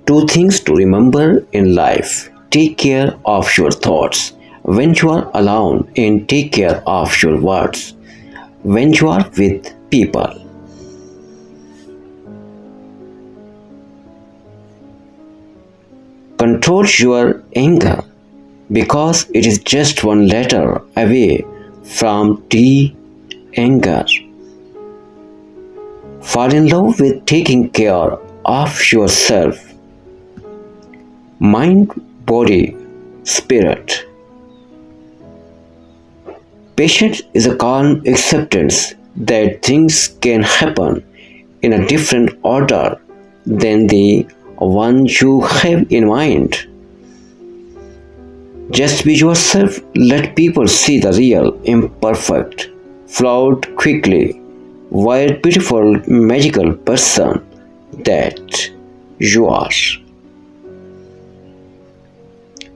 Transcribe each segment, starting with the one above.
Two things to remember in life. Take care of your thoughts when you are alone, and take care of your words when you are with people. Control your anger because it is just one letter away from anger. Fall in love with taking care of yourself. Mind, body, spirit. Patience is a calm acceptance that things can happen in a different order than the one you have in mind. Just be yourself, let people see the real, imperfect, flawed, quickly, wild, beautiful, magical person that you are.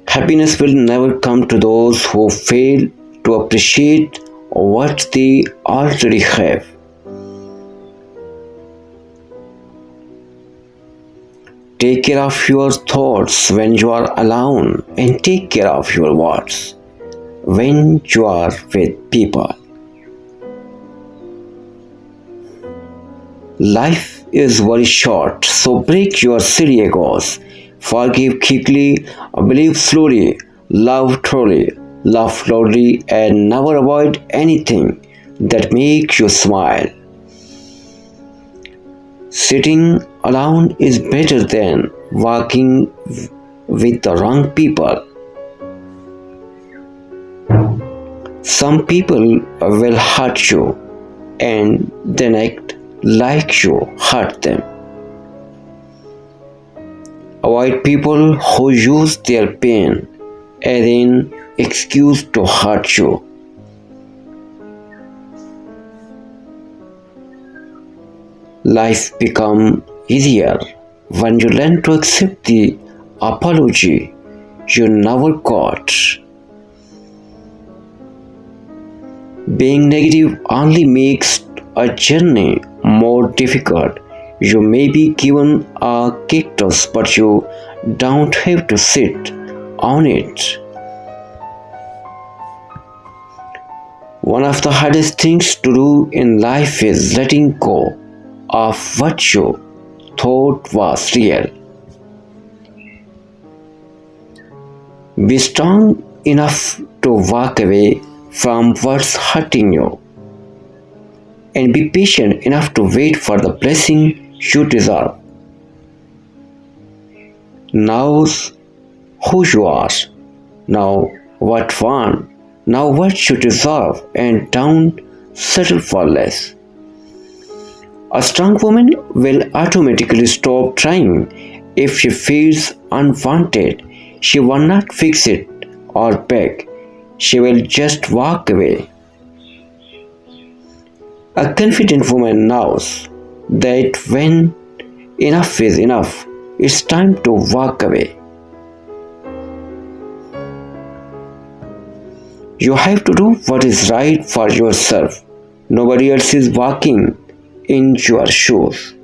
Happiness will never come to those who fail to appreciate what they already have. Take care of your thoughts when you are alone, and take care of your words when you are with people. Life is very short, so break your silly egos. Forgive quickly, believe slowly, love truly, laugh loudly, and never avoid anything that makes you smile. Sitting alone is better than walking with the wrong people. Some people will hurt you and then act like you hurt them. Avoid people who use their pain as an excuse to hurt you. Life becomes easier when you learn to accept the apology you never got. Being negative only makes a journey more difficult. You may be given a cactus, but you don't have to sit on it. One of the hardest things to do in life is letting go of what you thought was real. Be strong enough to walk away from what's hurting you, and be patient enough to wait for the blessing you deserve. Know who you are, know what you want, know what you deserve, and don't settle for less. A strong woman will automatically stop trying if she feels unwanted. She will not fix it or beg. She will just walk away. A confident woman knows that when enough is enough, it's time to walk away. You have to do what is right for yourself. Nobody else is walking in your shoes.